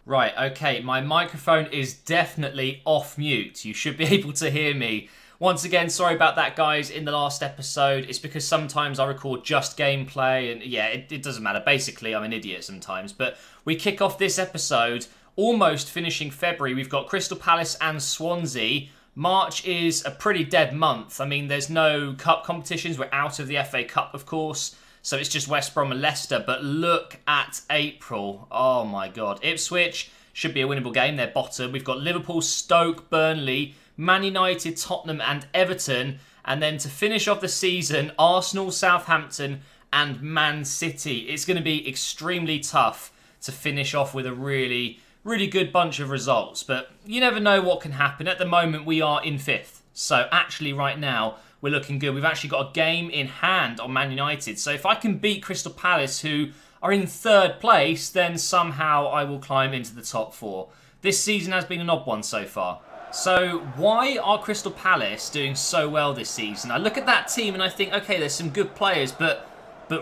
Right, okay, my microphone is definitely off mute. You should be able to hear me. Once again, sorry about that, guys, in the last episode. It's because sometimes I record just gameplay, and yeah, it doesn't matter. Basically, I'm an idiot sometimes. But we kick off this episode, almost finishing February. We've got Crystal Palace and Swansea. March is a pretty dead month. I mean, there's no cup competitions. We're out of the FA Cup, of course. So it's just West Brom and Leicester. But look at April. Oh, my God. Ipswich should be a winnable game. They're bottom. We've got Liverpool, Stoke, Burnley, Man United, Tottenham and Everton. And then to finish off the season, Arsenal, Southampton and Man City. It's going to be extremely tough to finish off with a really good bunch of results. But you never know what can happen. At the moment, we are in 5th. So actually right now, we're looking good. We've actually got a game in hand on Man United. So if I can beat Crystal Palace, who are in 3rd place, then somehow I will climb into the top 4. This season has been an odd one so far. So why are Crystal Palace doing so well this season? I look at that team and I think, okay, there's some good players, but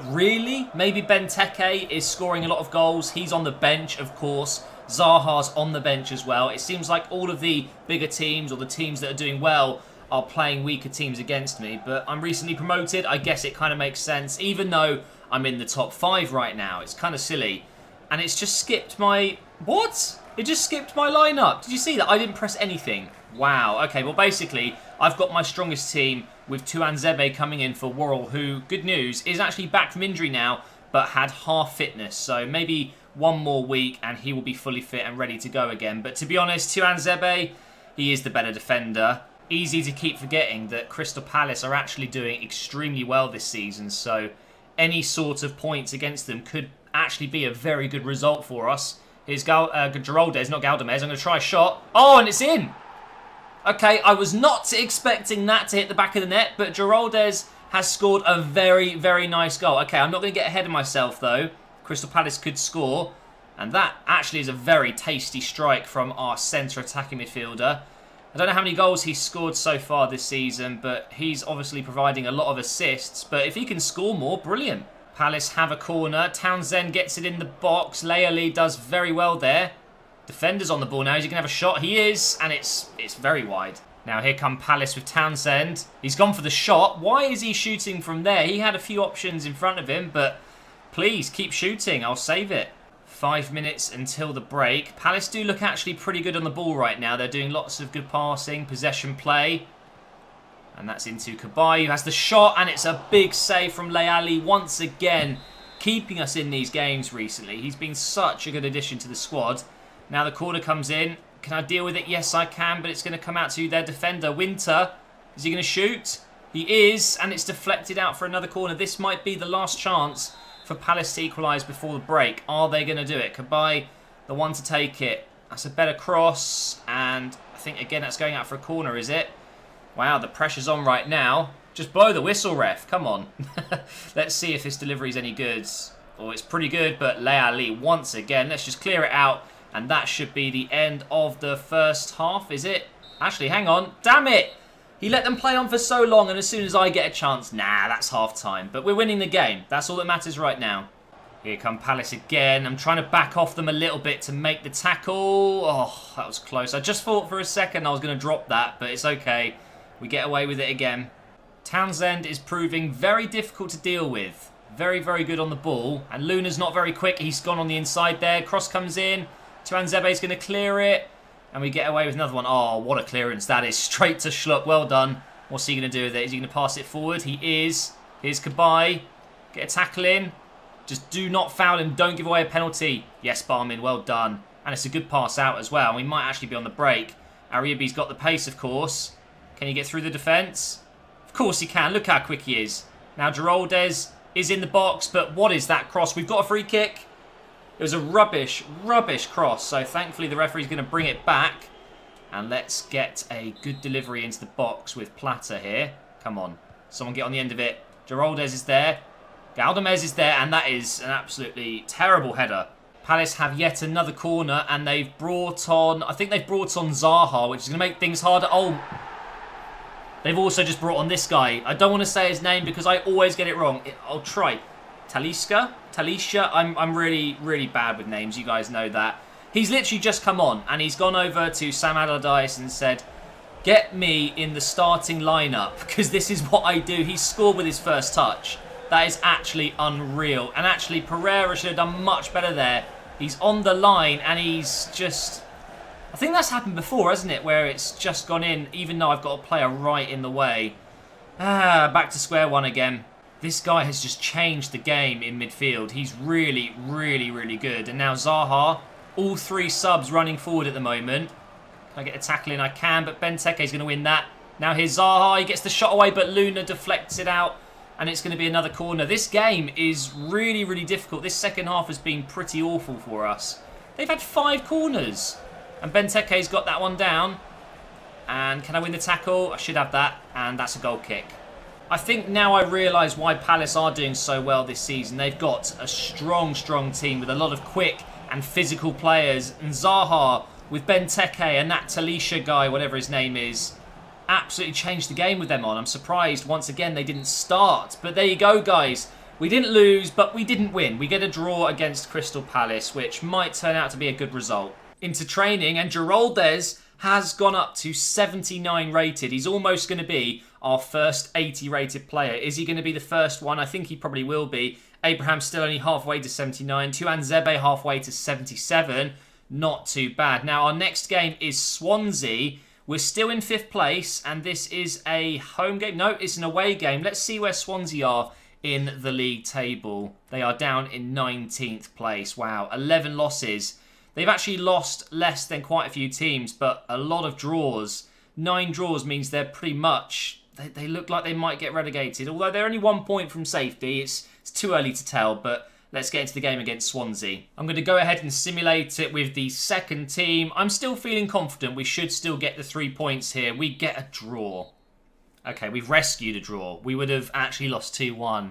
really? Maybe Benteke is scoring a lot of goals. He's on the bench, of course. Zaha's on the bench as well. It seems like all of the bigger teams or the teams that are doing well are playing weaker teams against me. But I'm recently promoted. I guess it kind of makes sense. Even though I'm in the top 5 right now. It's kind of silly. And it's just skipped my... What? It just skipped my lineup. Did you see that? I didn't press anything. Wow. Okay, well, basically, I've got my strongest team with Tuanzebe coming in for Worrell, who, good news, is actually back from injury now, but had half fitness. So maybe one more week and he will be fully fit and ready to go again. But to be honest, Tuanzebe, he is the better defender. Easy to keep forgetting that Crystal Palace are actually doing extremely well this season. So any sort of points against them could actually be a very good result for us. Here's Geraldes, not Galdamez. I'm going to try a shot. Oh, and it's in. Okay, I was not expecting that to hit the back of the net, but Geraldes has scored a very nice goal. Okay, I'm not going to get ahead of myself, though. Crystal Palace could score, and that actually is a very tasty strike from our centre attacking midfielder. I don't know how many goals he's scored so far this season, but he's obviously providing a lot of assists. But if he can score more, brilliant. Palace have a corner. Townsend gets it in the box. Leali does very well there. Defender's on the ball now. Is he going to have a shot? He is, and it's very wide. Now here come Palace with Townsend. He's gone for the shot. Why is he shooting from there? He had a few options in front of him, but please keep shooting. I'll save it. 5 minutes until the break. Palace do look actually pretty good on the ball right now. They're doing lots of good passing, possession play. And that's into Cabaye, who has the shot, and it's a big save from Leali once again, keeping us in these games recently. He's been such a good addition to the squad. Now the corner comes in. Can I deal with it? Yes, I can, but it's going to come out to their defender, Winter. Is he going to shoot? He is, and it's deflected out for another corner. This might be the last chance for Palace to equalise before the break. Are they going to do it? Cabaye, the one to take it. That's a better cross, and I think, again, that's going out for a corner, is it? Wow, the pressure's on right now. Just blow the whistle, ref. Come on. Let's see if this delivery is any good. Oh, it's pretty good, but Leali once again. Let's just clear it out, and that should be the end of the first half, is it? Actually, hang on. Damn it! He let them play on for so long, and as soon as I get a chance, nah, that's half-time. But we're winning the game. That's all that matters right now. Here come Palace again. I'm trying to back off them a little bit to make the tackle. Oh, that was close. I just thought for a second I was going to drop that, but it's okay. We get away with it again. Townsend is proving very difficult to deal with. Very good on the ball. And Luna's not very quick. He's gone on the inside there. Cross comes in. Tuanzebe's going to clear it. And we get away with another one. Oh, what a clearance that is. Straight to Schlupp. Well done. What's he going to do with it? Is he going to pass it forward? He is. Here's Cabaye. Get a tackle in. Just do not foul him. Don't give away a penalty. Yes, Barmin. Well done. And it's a good pass out as well. We might actually be on the break. Ariabi's got the pace, of course. Can he get through the defence? Of course he can. Look how quick he is. Now Geraldes is in the box. But what is that cross? We've got a free kick. It was a rubbish cross. So thankfully the referee's going to bring it back. And let's get a good delivery into the box with Plata here. Come on. Someone get on the end of it. Geraldes is there. Galdamez is there. And that is an absolutely terrible header. Palace have yet another corner. And they've brought on... I think they've brought on Zaha, which is going to make things harder. Oh... They've also just brought on this guy. I don't want to say his name because I always get it wrong. I'll try. Talisha? I'm really bad with names. You guys know that. He's literally just come on and he's gone over to Sam Allardyce and said, get me in the starting lineup because this is what I do. He scored with his first touch. That is actually unreal. And actually, Pereira should have done much better there. He's on the line and he's just... I think that's happened before, hasn't it? Where it's just gone in, even though I've got a player right in the way. Back to square one again. This guy has just changed the game in midfield. He's really, really, really good. And now Zaha, all 3 subs running forward at the moment. Can I get a tackle in? I can, but Benteke is going to win that. Now here's Zaha. He gets the shot away, but Luna deflects it out. And it's going to be another corner. This game is really, really difficult. This second half has been pretty awful for us. They've had 5 corners. And Benteke's got that one down. And can I win the tackle? I should have that. And that's a goal kick. I think now I realise why Palace are doing so well this season. They've got a strong, strong team with a lot of quick and physical players. And Zaha with Benteke and that Talisha guy, whatever his name is, absolutely changed the game with them on. I'm surprised once again they didn't start. But there you go, guys. We didn't lose, but we didn't win. We get a draw against Crystal Palace, which might turn out to be a good result. Into training, and Geraldes has gone up to 79 rated. He's almost going to be our first 80 rated player. Is he going to be the first one? I think he probably will be. Abraham's still only halfway to 79. Tuanzebe halfway to 77. Not too bad. Now, our next game is Swansea. We're still in 5th place, and this is a home game. No, it's an away game. Let's see where Swansea are in the league table. They are down in 19th place. Wow, 11 losses. They've actually lost less than quite a few teams, but a lot of draws. 9 draws means they're pretty much... They look like they might get relegated. Although they're only 1 point from safety. It's too early to tell, but... Let's get into the game against Swansea. I'm going to go ahead and simulate it with the second team. I'm still feeling confident we should still get the 3 points here. We get a draw. Okay, we've rescued a draw. We would have actually lost 2-1.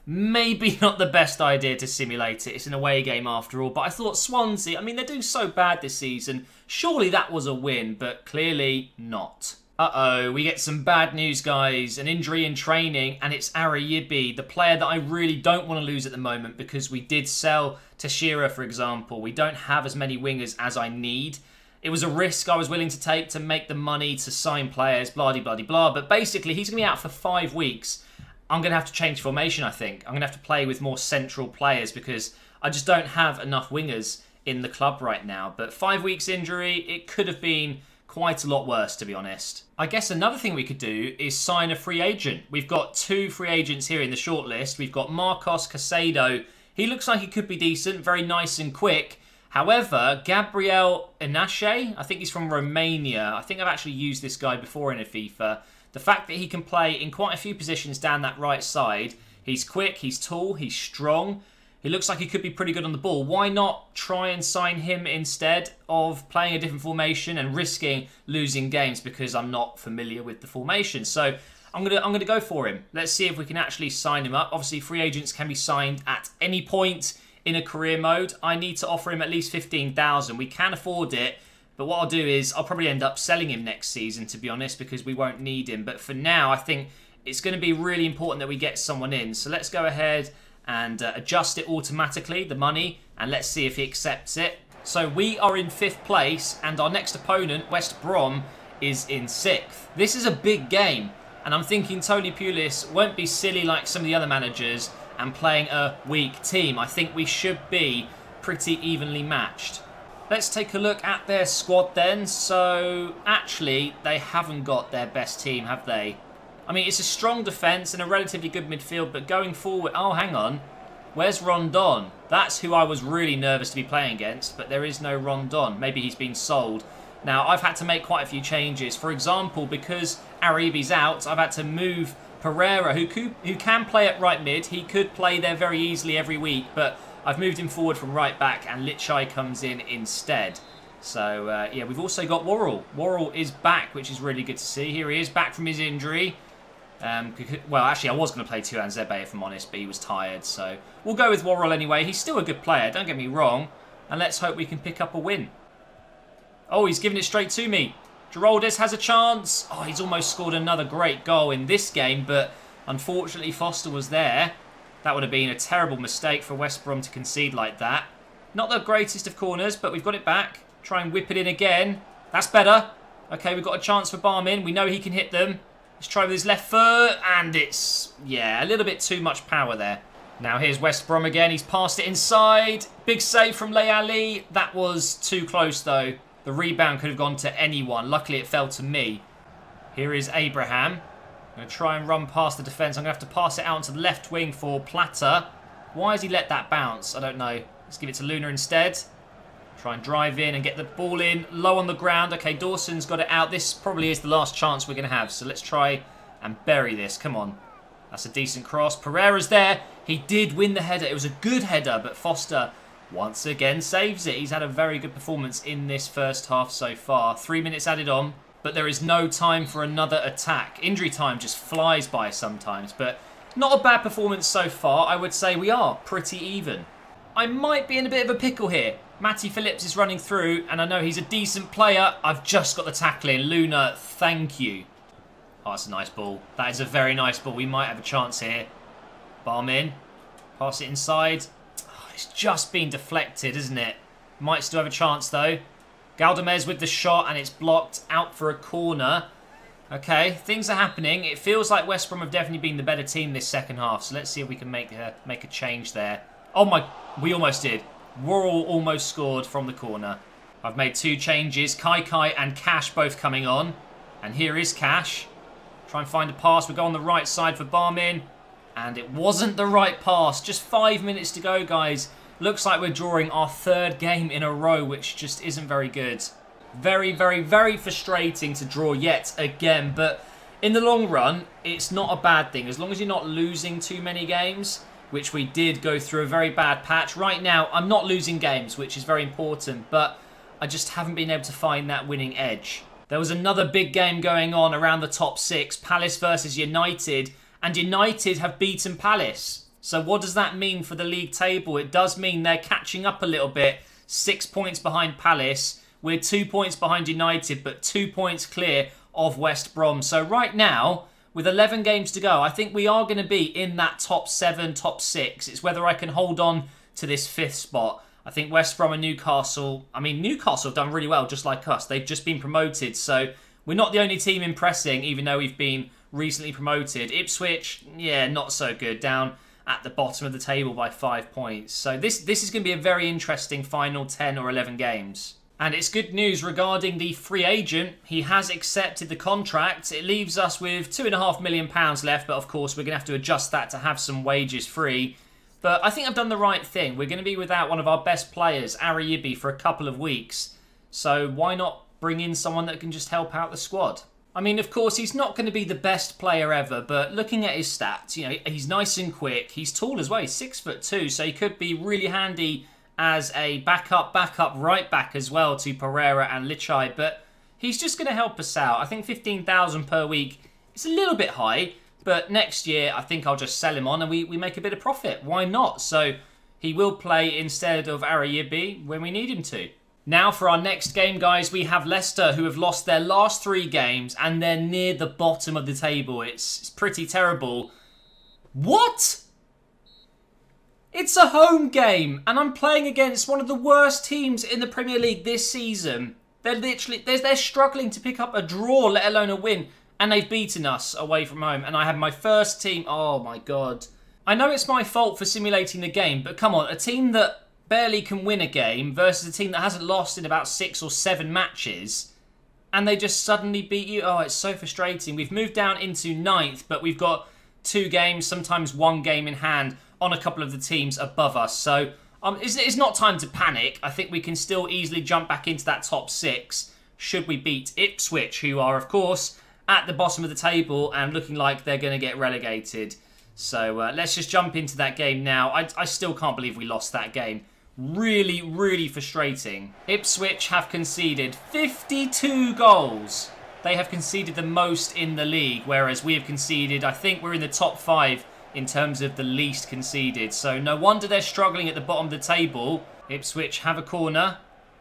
Maybe not the best idea to simulate it. It's an away game after all. But I thought Swansea, I mean, they're doing so bad this season. Surely that was a win, but clearly not. Uh-oh, we get some bad news, guys. An injury in training, and it's Arayibi, the player that I really don't want to lose at the moment because we did sell Tashira, for example. We don't have as many wingers as I need. It was a risk I was willing to take to make the money to sign players, blah-de-blah-de-blah. But basically, he's going to be out for 5 weeks. I'm going to have to change formation, I think. I'm going to have to play with more central players because I just don't have enough wingers in the club right now. But 5 weeks injury, it could have been... quite a lot worse, to be honest. I guess another thing we could do is sign a free agent. We've got 2 free agents here in the shortlist. We've got Marcos Caicedo. He looks like he could be decent, very nice and quick. However, Gabriel Inache, I think he's from Romania. I think I've actually used this guy before in a FIFA. The fact that he can play in quite a few positions down that right side. He's quick, he's tall, he's strong. He looks like he could be pretty good on the ball. Why not try and sign him instead of playing a different formation and risking losing games because I'm not familiar with the formation? So I'm gonna go for him. Let's see if we can actually sign him up. Obviously, free agents can be signed at any point in a career mode. I need to offer him at least 15,000. We can afford it, but what I'll do is I'll probably end up selling him next season, to be honest, because we won't need him. But for now, I think it's going to be really important that we get someone in. So let's go ahead and adjust it automatically, the money, and let's see if he accepts it. So we are in 5th place, and our next opponent, West Brom, is in 6th. This is a big game, and I'm thinking Tony Pulis won't be silly like some of the other managers and playing a weak team. I think we should be pretty evenly matched. Let's take a look at their squad then. So, actually, they haven't got their best team, have they? I mean, it's a strong defence and a relatively good midfield, but going forward... Oh, hang on. Where's Rondon? That's who I was really nervous to be playing against, but there is no Rondon. Maybe he's been sold. Now, I've had to make quite a few changes. For example, because Aribi's out, I've had to move Pereira, who can play at right mid. He could play there very easily every week, but I've moved him forward from right back, and Lichai comes in instead. So, yeah, we've also got Worrell. Worrell is back, which is really good to see. Here he is, back from his injury. Well, actually, I was going to play Tuanzebe, if I'm honest, but he was tired. So we'll go with Worrell anyway. He's still a good player, don't get me wrong. And let's hope we can pick up a win. Oh, he's giving it straight to me. Geraldes has a chance. Oh, he's almost scored another great goal in this game, but unfortunately Foster was there. That would have been a terrible mistake for West Brom to concede like that. Not the greatest of corners, but we've got it back. Try and whip it in again. That's better. Okay, we've got a chance for Barmin. We know he can hit them. Let's try with his left foot. And it's, yeah, a little bit too much power there. Now here's West Brom again. He's passed it inside. Big save from Leali. That was too close, though. The rebound could have gone to anyone. Luckily, it fell to me. Here is Abraham. I'm going to try and run past the defence. I'm going to have to pass it out to the left wing for Plata. Why has he let that bounce? I don't know. Let's give it to Luna instead. Try and drive in and get the ball in. Low on the ground. Okay, Dawson's got it out. This probably is the last chance we're going to have. So let's try and bury this. Come on. That's a decent cross. Pereira's there. He did win the header. It was a good header, but Foster once again saves it. He's had a very good performance in this first half so far. 3 minutes added on, but there is no time for another attack. Injury time just flies by sometimes, but not a bad performance so far. I would say we are pretty even. I might be in a bit of a pickle here. Matty Phillips is running through, and I know he's a decent player. I've just got the tackle in. Luna, thank you. Oh, that's a nice ball. That is a very nice ball. We might have a chance here. Barmin. Pass it inside. Oh, it's just been deflected, isn't it? Might still have a chance, though. Galdamez with the shot, and it's blocked out for a corner. Okay, things are happening. It feels like West Brom have definitely been the better team this second half. So let's see if we can make a change there. Oh my, we almost did. Worrell almost scored from the corner. I've made 2 changes. Kai and Cash both coming on. And here is Cash. Try and find a pass. We go on the right side for Barmin. And it wasn't the right pass. Just 5 minutes to go, guys. Looks like we're drawing our 3rd game in a row, which just isn't very good. Very, very, very frustrating to draw yet again. But in the long run, it's not a bad thing. As long as you're not losing too many games, which we did go through a very bad patch. Right now, I'm not losing games, which is very important, but I just haven't been able to find that winning edge. There was another big game going on around the top 6, Palace versus United, and United have beaten Palace. So what does that mean for the league table? It does mean they're catching up a little bit. 6 points behind Palace. We're 2 points behind United, but 2 points clear of West Brom. So right now, with 11 games to go, I think we are going to be in that top 7, top 6. It's whether I can hold on to this 5th spot. I think West Brom and Newcastle... I mean, Newcastle have done really well, just like us. They've just been promoted, so we're not the only team impressing, even though we've been recently promoted. Ipswich, yeah, not so good. Down at the bottom of the table by 5 points. So this is going to be a very interesting final 10 or 11 games. And it's good news regarding the free agent. He has accepted the contract. It leaves us with £2.5 million left, but of course we're going to have to adjust that to have some wages free. But I think I've done the right thing. We're going to be without one of our best players, Arayibi, for a couple of weeks. So why not bring in someone that can just help out the squad? I mean, of course, he's not going to be the best player ever, but looking at his stats, you know, he's nice and quick. He's tall as well. He's 6'2", so he could be really handy as a backup right back as well to Pereira and Lichai. But he's just going to help us out. I think 15,000 per week is a little bit high, but next year I think I'll just sell him on and we make a bit of profit. Why not? So he will play instead of Arayibi when we need him to. Now for our next game, guys, we have Leicester, who have lost their last 3 games and they're near the bottom of the table. It's pretty terrible. What? It's a home game and I'm playing against one of the worst teams in the Premier League this season. They're struggling to pick up a draw, let alone a win. And they've beaten us away from home. And I had my first team. Oh my God. I know it's my fault for simulating the game, but come on, a team that barely can win a game versus a team that hasn't lost in about 6 or 7 matches, and they just suddenly beat you. Oh, it's so frustrating. We've moved down into 9th, but we've got 2 games, sometimes 1 game in hand on a couple of the teams above us. So it's not time to panic. I think we can still easily jump back into that top 6 should we beat Ipswich, who are, of course, at the bottom of the table and looking like they're going to get relegated. So let's just jump into that game now. I still can't believe we lost that game. Really, really frustrating. Ipswich have conceded 52 goals. They have conceded the most in the league, whereas we have conceded, I think we're in the top 5 in terms of the least conceded. So no wonder they're struggling at the bottom of the table. Ipswich have a corner.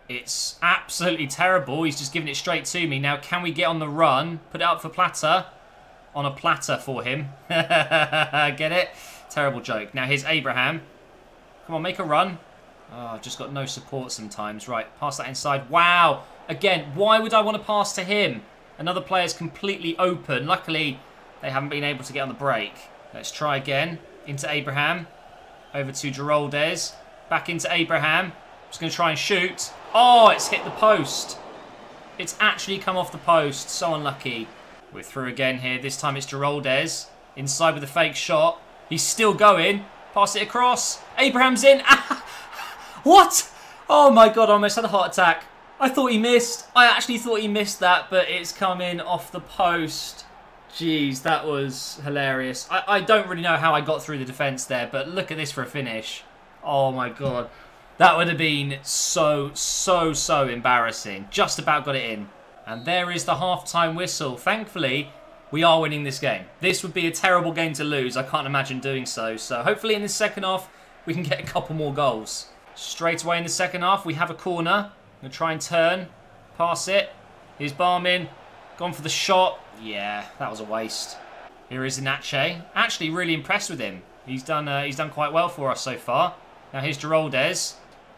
It's absolutely terrible. He's just giving it straight to me. Now, can we get on the run? Put it up for Plata. On a platter for him. Get it? Terrible joke. Now, here's Abraham. Come on, make a run. Oh, I've just got no support sometimes. Right, pass that inside. Wow. Again, why would I want to pass to him? Another player's completely open. Luckily, they haven't been able to get on the break. Let's try again. Into Abraham. Over to Geraldes. Back into Abraham. Just going to try and shoot. Oh, it's hit the post. It's actually come off the post. So unlucky. We're through again here. This time it's Geraldes. Inside with a fake shot. He's still going. Pass it across. Abraham's in. What? Oh my god, I almost had a heart attack. I thought he missed. I actually thought he missed that, but it's come in off the post. Jeez, that was hilarious. I don't really know how I got through the defence there, but look at this for a finish. Oh my god. That would have been so embarrassing. Just about got it in. And there is the half-time whistle. Thankfully, we are winning this game. This would be a terrible game to lose. I can't imagine doing so. So hopefully in the second half, we can get a couple more goals. Straight away in the second half, we have a corner. I'm going to try and turn. Pass it. Here's Barmin. Gone for the shot. Yeah, that was a waste. Here is Inache. Actually really impressed with him. He's done quite well for us so far. Now here's Geraldes.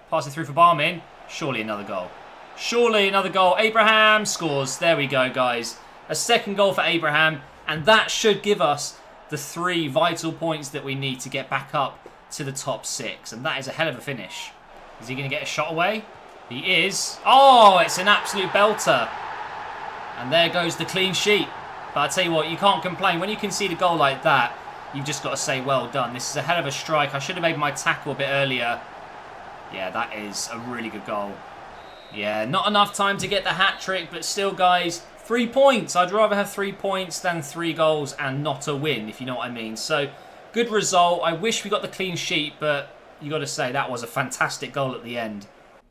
Pass it through for Barmin. Surely another goal. Surely another goal. Abraham scores. There we go, guys. A second goal for Abraham. And that should give us the 3 vital points that we need to get back up to the top 6. And that is a hell of a finish. Is he going to get a shot away? He is. Oh, it's an absolute belter. And there goes the clean sheet. But I tell you what, you can't complain. When you concede a goal like that, you've just got to say, well done. This is a hell of a strike. I should have made my tackle a bit earlier. Yeah, that is a really good goal. Yeah, not enough time to get the hat-trick, but still, guys, 3 points. I'd rather have 3 points than 3 goals and not a win, if you know what I mean. So, good result. I wish we got the clean sheet, but you got to say that was a fantastic goal at the end.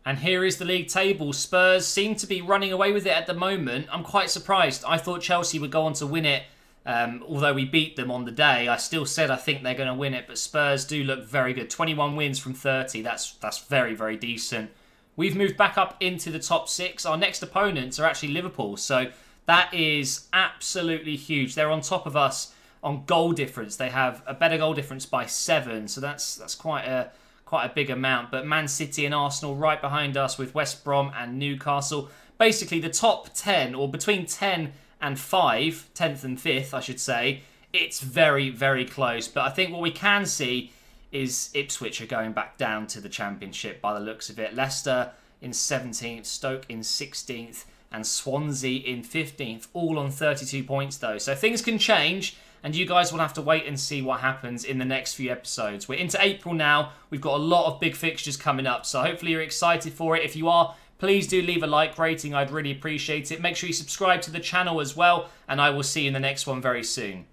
And here is the league table. Spurs seem to be running away with it at the moment. I'm quite surprised. I thought Chelsea would go on to win it. Although we beat them on the day, I still said I think they're going to win it. But Spurs do look very good. 21 wins from 30. That's very, very decent. We've moved back up into the top 6. Our next opponents are actually Liverpool. So that is absolutely huge. They're on top of us on goal difference. They have a better goal difference by 7. So that's quite a big amount. But Man City and Arsenal right behind us with West Brom and Newcastle. Basically the top 10, or between 10 and 5, 10th and 5th I should say, it's very, very close. But I think what we can see is Ipswich are going back down to the Championship by the looks of it. Leicester in 17th, Stoke in 16th, and Swansea in 15th, all on 32 points though. So things can change, and you guys will have to wait and see what happens in the next few episodes. We're into April now. We've got a lot of big fixtures coming up, so hopefully you're excited for it. If you are, please do leave a like rating. I'd really appreciate it. Make sure you subscribe to the channel as well, and I will see you in the next one very soon.